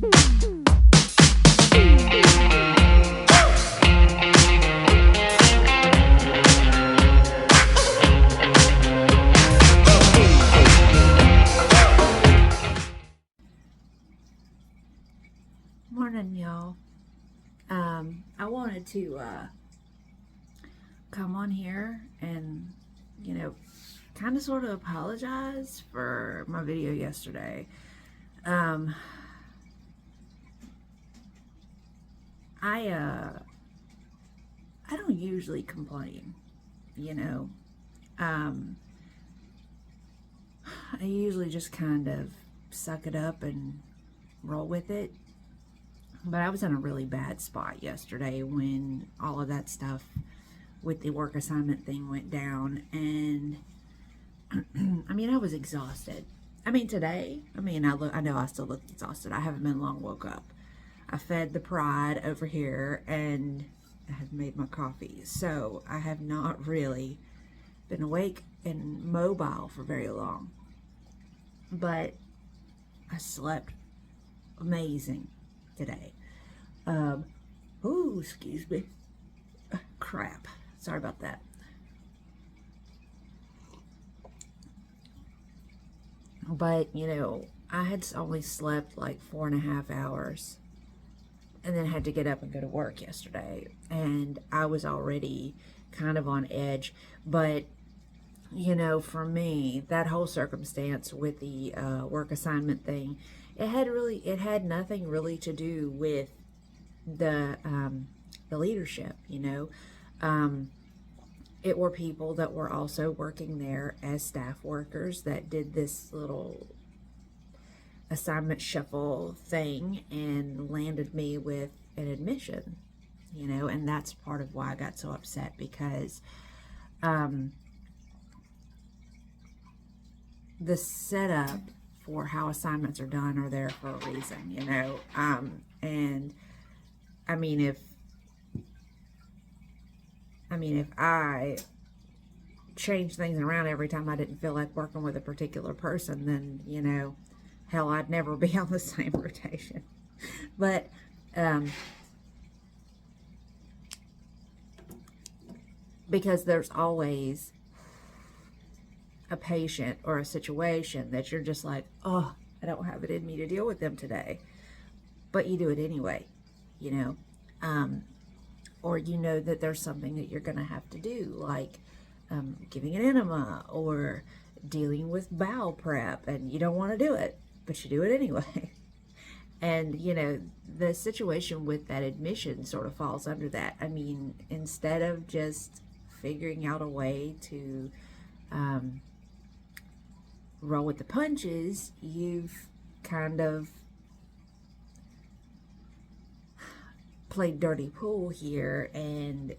Morning, y'all. I wanted to come on here and, kind of sort of apologize for my video yesterday. I don't usually complain, you know. I usually just kind of suck it up and roll with it. But I was in a really bad spot yesterday when all of that stuff with the work assignment thing went down. And I was exhausted. Today, I know I still look exhausted. I haven't been long woke up. I fed the pride over here and I have made my coffee. So I have not really been awake and mobile for very long. But I slept amazing today. Excuse me. Crap. Sorry about that. But, I had only slept like 4.5 hours and then had to get up and go to work yesterday. And I was already kind of on edge. But, for me, that whole circumstance with the work assignment thing, it had nothing really to do with the leadership, it were people that were also working there as staff workers that did this little assignment shuffle thing and landed me with an admission, and that's part of why I got so upset, because the setup for how assignments are done are there for a reason, and if I change things around every time I didn't feel like working with a particular person, then, hell, I'd never be on the same rotation. But, because there's always a patient or a situation that you're just like, oh, I don't have it in me to deal with them today. But you do it anyway, or that there's something that you're going to have to do, like giving an enema or dealing with bowel prep, and you don't want to do it, but you do it anyway. And, the situation with that admission sort of falls under that. Instead of just figuring out a way to roll with the punches, you've kind of played dirty pool here and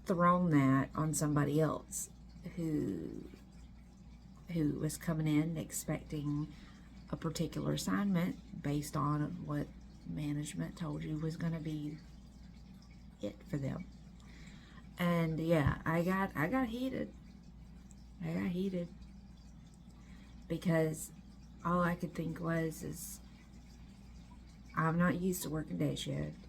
thrown that on somebody else who was coming in expecting a particular assignment based on what management told you was going to be it for them. And yeah, I got heated. I got heated because all I could think is I'm not used to working day shift.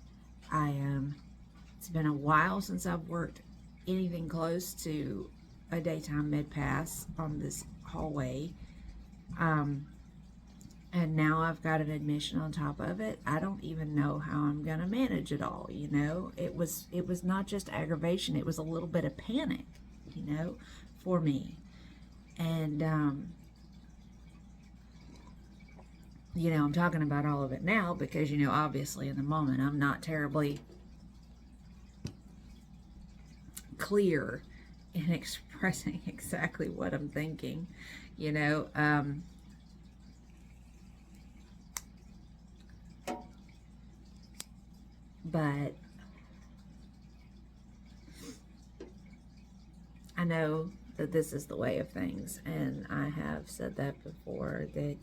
It's been a while since I've worked anything close to a daytime mid-pass on this hallway. And now I've got an admission on top of it. I don't even know how I'm going to manage it all, It was not just aggravation. It was a little bit of panic, for me. And, I'm talking about all of it now because, obviously in the moment I'm not terribly clear in expressing exactly what I'm thinking, but I know that this is the way of things, and I have said that before, that,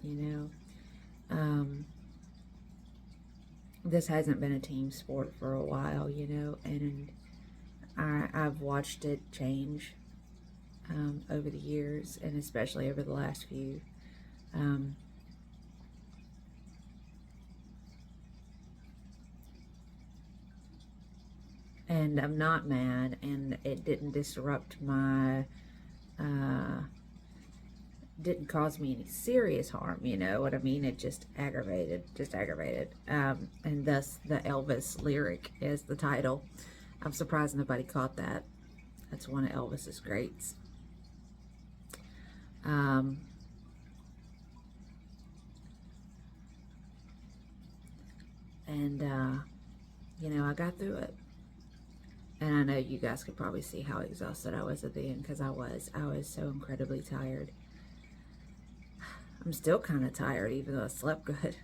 this hasn't been a team sport for a while, and I've watched it change over the years, and especially over the last few. and I'm not mad, and it didn't disrupt my, didn't cause me any serious harm, you know what I mean? It just aggravated, and thus the Elvis lyric is the title. I'm surprised nobody caught that. That's one of Elvis's greats. You know, I got through it. And I know you guys could probably see how exhausted I was at the end, because I was so incredibly tired. I'm still kind of tired, even though I slept good.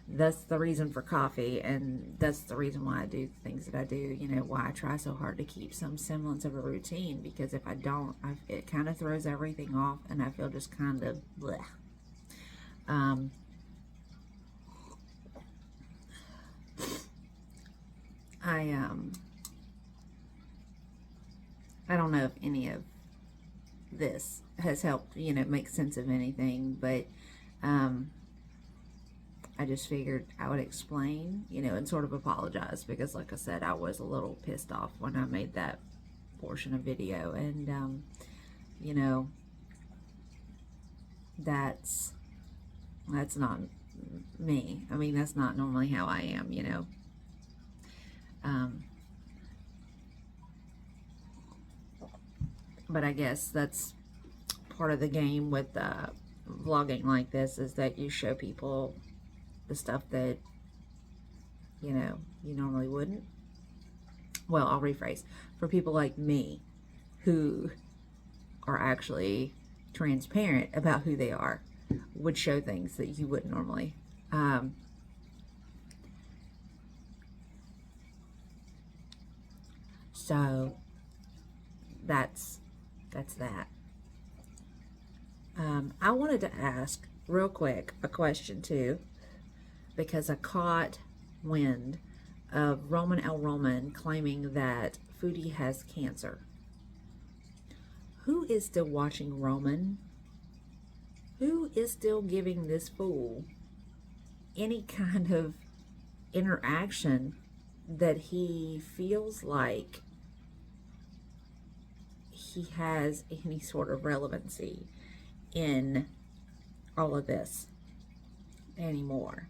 That's the reason for coffee, and that's the reason why I do things that I do, you know, why I try so hard to keep some semblance of a routine, because if I don't, it kind of throws everything off, and I feel just kind of bleh. I don't know if any of this has helped, you know, make sense of anything, but I just figured I would explain, you know, and sort of apologize, because like I said, I was a little pissed off when I made that portion of video, and you know, that's not me. I mean, that's not normally how I am, you know. But I guess that's part of the game with vlogging like this, is that you show people the stuff that, you know, you normally wouldn't. Well, I'll rephrase. For people like me who are actually transparent about who they are, would show things that you wouldn't normally. So that's that. I wanted to ask real quick a question too, because I caught wind of Roman L. Roman claiming that Foodie has cancer. Who is still watching Roman? Who is still giving this fool any kind of interaction that he feels like he has any sort of relevancy in all of this anymore?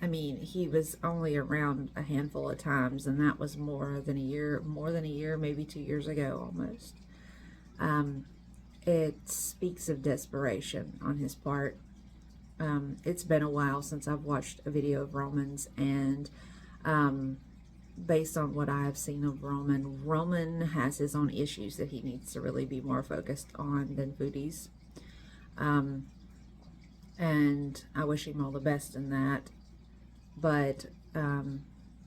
I mean, he was only around a handful of times, and that was more than a year, maybe 2 years ago almost. It speaks of desperation on his part. It's been a while since I've watched a video of Roman's, and based on what I have seen of Roman has his own issues that he needs to really be more focused on than Foodie's. And I wish him all the best in that. But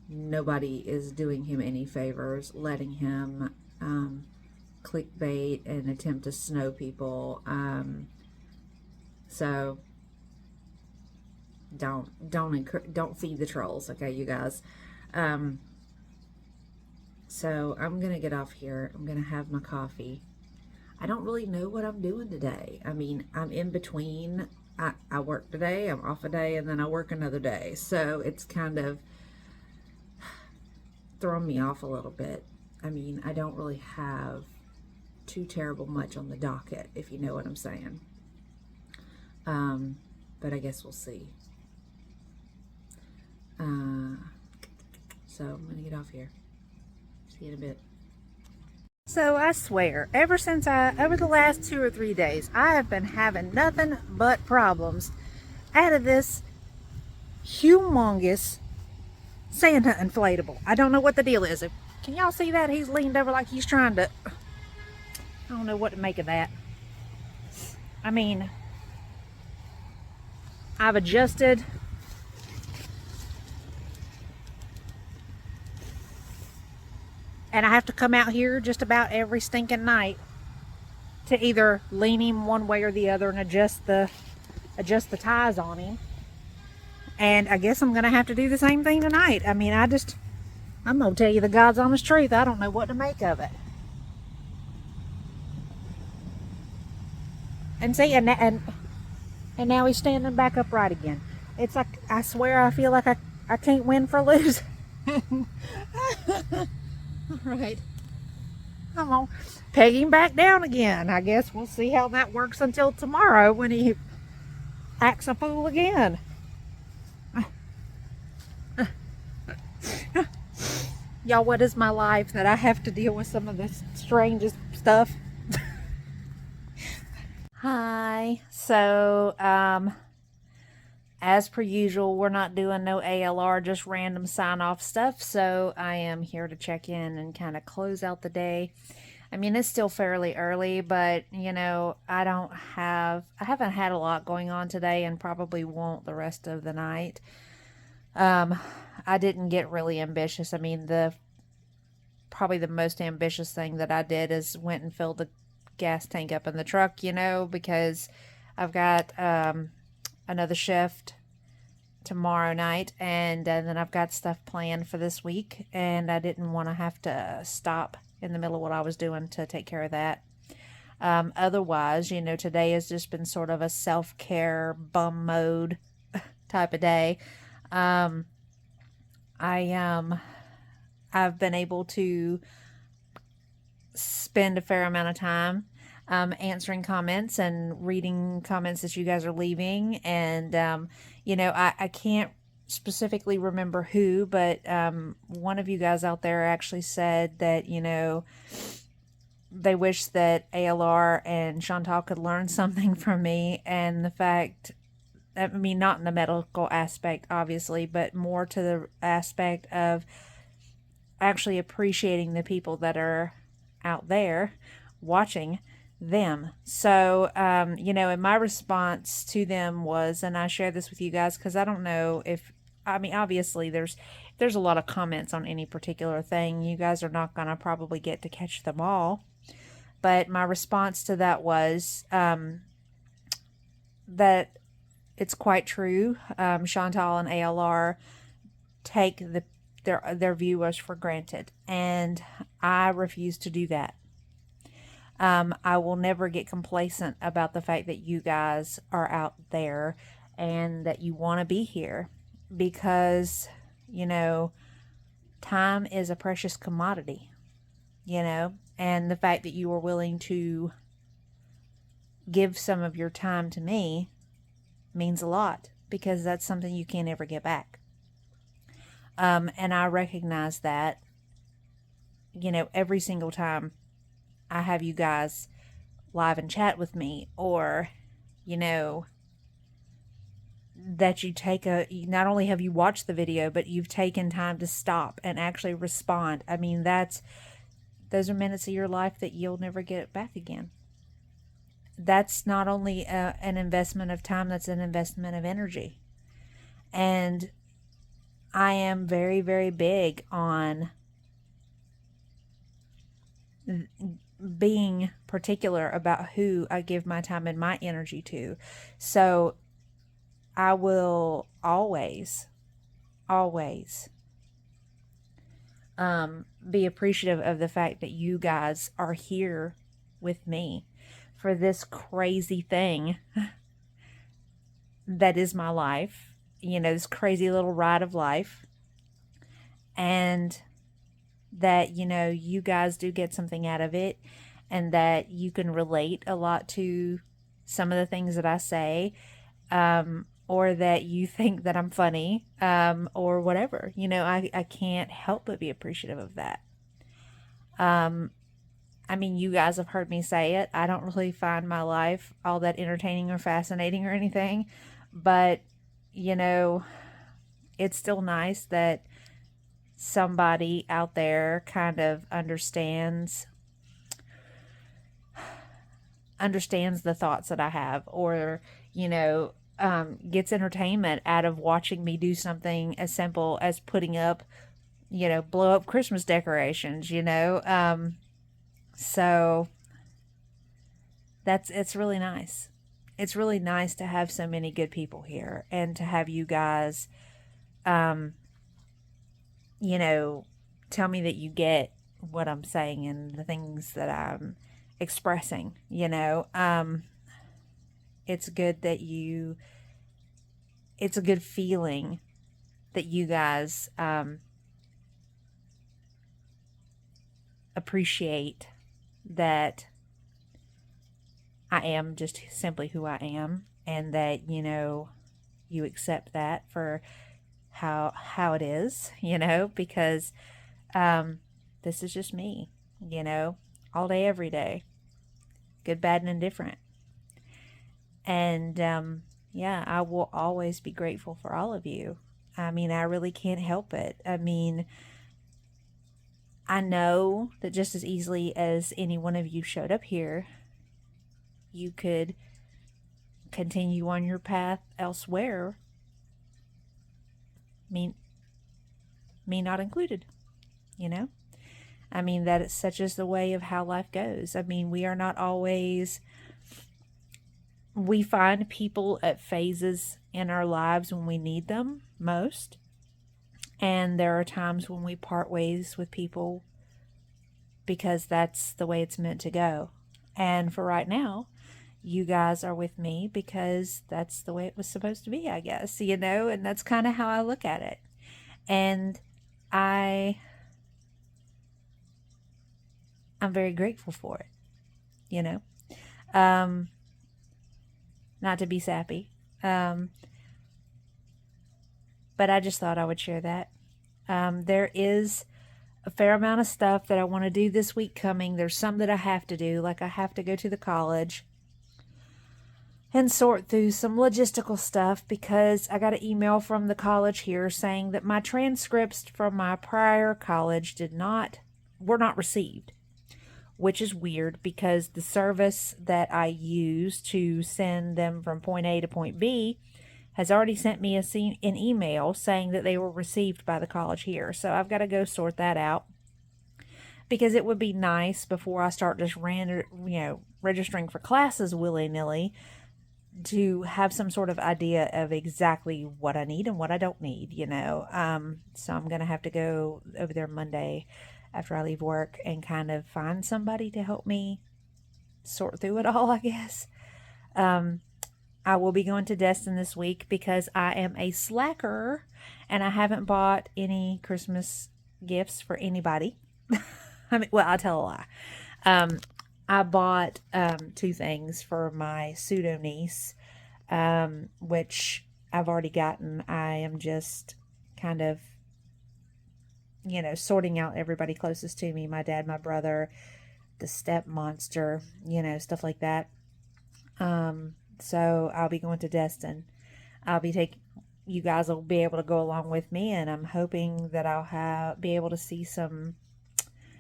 nobody is doing him any favors, letting him clickbait and attempt to snow people. So don't feed the trolls, okay, you guys. So I'm gonna get off here. I'm gonna have my coffee. I don't really know what I'm doing today. I mean, I'm in between. I work today, I'm off a day, and then I work another day. So it's kind of thrown me off a little bit. I mean, I don't really have too terrible much on the docket, if you know what I'm saying. But I guess we'll see. So I'm gonna get off here. See you in a bit. So I swear, over the last 2 or 3 days, I have been having nothing but problems out of this humongous Santa inflatable. I don't know what the deal is. Can y'all see that? He's leaned over like he's trying to... I don't know what to make of that. I mean, I've adjusted... And I have to come out here just about every stinking night to either lean him one way or the other and adjust the ties on him. And I guess I'm going to have to do the same thing tonight. I mean, I'm going to tell you the God's honest truth. I don't know what to make of it. And see, and now he's standing back upright again. It's like, I swear I feel like I can't win for losing. All right. I'm gonna peg him back down again. I guess we'll see how that works until tomorrow when he acts a fool again. Y'all, what is my life that I have to deal with some of this strangest stuff? Hi. So, as per usual, we're not doing no ALR, just random sign off stuff. So I am here to check in and kind of close out the day. I mean, it's still fairly early, but you know, I haven't had a lot going on today and probably won't the rest of the night. I didn't get really ambitious. I mean, probably the most ambitious thing that I did is went and filled the gas tank up in the truck, you know, because I've got another shift tomorrow night, and then I've got stuff planned for this week, and I didn't want to have to stop in the middle of what I was doing to take care of that. Otherwise, you know, today has just been sort of a self-care bum mode type of day. Um, I've been able to spend a fair amount of time answering comments and reading comments that you guys are leaving. And, you know, I can't specifically remember who, but one of you guys out there actually said that, you know, they wish that ALR and Chantal could learn something from me. And the fact, I mean, not in the medical aspect, obviously, but more to the aspect of actually appreciating the people that are out there watching them. So, you know, and my response to them was, and I share this with you guys because I don't know if, I mean, obviously there's a lot of comments on any particular thing. You guys are not going to probably get to catch them all. But my response to that was that it's quite true. Chantal and ALR take their viewers for granted, and I refuse to do that. I will never get complacent about the fact that you guys are out there and that you want to be here because, you know, time is a precious commodity, you know, and the fact that you are willing to give some of your time to me means a lot because that's something you can't ever get back. And I recognize that, you know, every single time I have you guys live and chat with me, or, you know, that you not only have you watched the video, but you've taken time to stop and actually respond. I mean, those are minutes of your life that you'll never get back again. That's not only an investment of time, that's an investment of energy. And I am very, very big on being particular about who I give my time and my energy to. So I will always be appreciative of the fact that you guys are here with me for this crazy thing that is my life, you know, this crazy little ride of life. And that, you know, you guys do get something out of it and that you can relate a lot to some of the things that I say, or that you think that I'm funny, or whatever. You know, I can't help but be appreciative of that. I mean, you guys have heard me say it. I don't really find my life all that entertaining or fascinating or anything, but, you know, it's still nice that somebody out there kind of understands the thoughts that I have, or, you know, gets entertainment out of watching me do something as simple as putting up, you know, blow up Christmas decorations, you know. So it's really nice. It's really nice to have so many good people here and to have you guys, you know, tell me that you get what I'm saying and the things that I'm expressing, you know. It's good that it's a good feeling that you guys appreciate that I am just simply who I am, and that, you accept that for how it is, because this is just me, all day, every day, good, bad, and indifferent. And yeah, I will always be grateful for all of you. I mean, I really can't help it. I mean, I know that just as easily as any one of you showed up here, you could continue on your path elsewhere, me not included, you know? I mean, that it's such as the way of how life goes. I mean, we are not always, we find people at phases in our lives when we need them most. And there are times when we part ways with people because that's the way it's meant to go. And for right now, you guys are with me because that's the way it was supposed to be, I guess, and that's kind of how I look at it. And I'm very grateful for it, not to be sappy. But I just thought I would share that. There is a fair amount of stuff that I want to do this week coming. There's some that I have to do, like I have to go to the college and sort through some logistical stuff because I got an email from the college here saying that my transcripts from my prior college were not received, which is weird because the service that I use to send them from point A to point B has already sent me an email saying that they were received by the college here. So I've got to go sort that out because it would be nice before I start just registering for classes willy-nilly to have some sort of idea of exactly what I need and what I don't need, So I'm going to have to go over there Monday after I leave work and kind of find somebody to help me sort through it all, I guess. I will be going to Destin this week because I am a slacker and I haven't bought any Christmas gifts for anybody. I'll tell a lie. I bought 2 things for my pseudo niece, which I've already gotten. I am just kind of, sorting out everybody closest to me, my dad, my brother, the step monster, stuff like that. So I'll be going to Destin. You guys will be able to go along with me, and I'm hoping that I'll be able to see some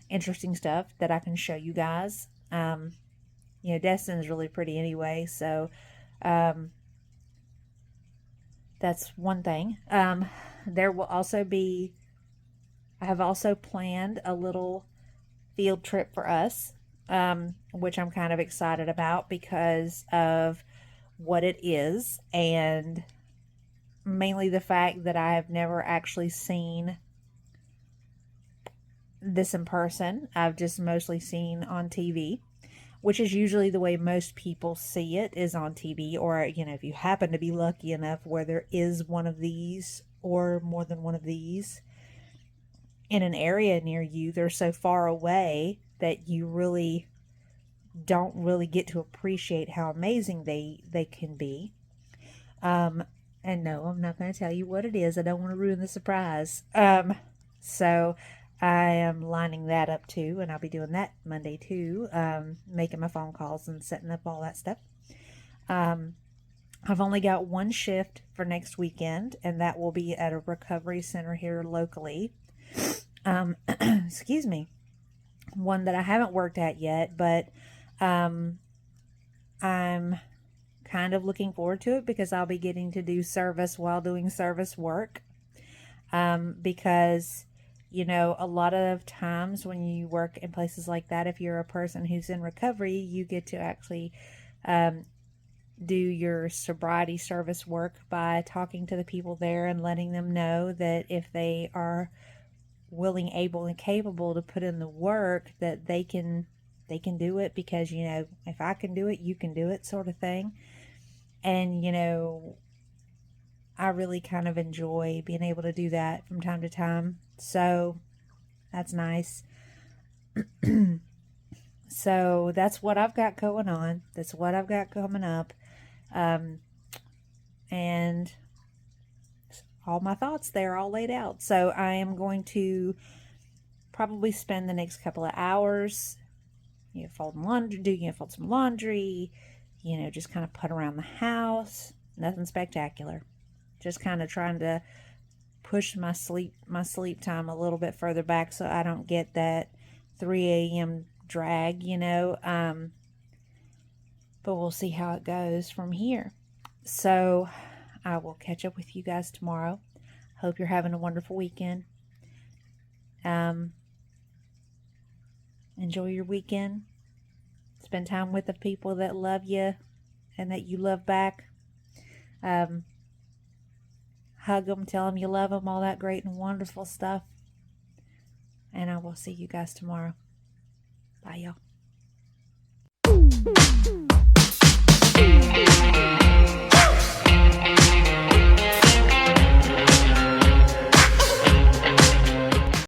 interesting stuff that I can show you guys. Destin is really pretty anyway, so that's one thing. There will also be, I have also planned a little field trip for us, which I'm kind of excited about because of what it is, and mainly the fact that I have never actually seen this in person. I've just mostly seen on TV, which is usually the way most people see it, is on TV, or if you happen to be lucky enough where there is one of these or more than one of these in an area near you, they're so far away that you really don't really get to appreciate how amazing they can be. And no, I'm not going to tell you what it is. I don't want to ruin the surprise. So I am lining that up too, and I'll be doing that Monday too, making my phone calls and setting up all that stuff. I've only got one shift for next weekend, and that will be at a recovery center here locally. Excuse me. One that I haven't worked at yet, but I'm kind of looking forward to it because I'll be getting to do service while doing service work. Because, a lot of times when you work in places like that, if you're a person who's in recovery, you get to actually do your sobriety service work by talking to the people there and letting them know that if they are willing, able, and capable to put in the work, that they can do it because, if I can do it, you can do it, sort of thing. And, I really kind of enjoy being able to do that from time to time. So that's nice. So that's what I've got going on. That's what I've got coming up. And all my thoughts there all laid out. So I am going to probably spend the next couple of hours, folding laundry, fold some laundry, just kind of put around the house. Nothing spectacular. Just kind of trying to push my sleep time a little bit further back so I don't get that 3 a.m. drag, but we'll see how it goes from here. So I will catch up with you guys tomorrow. Hope you're having a wonderful weekend. Enjoy your weekend. Spend time with the people that love you and that you love back. Hug them, tell them you love them, all that great and wonderful stuff. And I will see you guys tomorrow. Bye, y'all.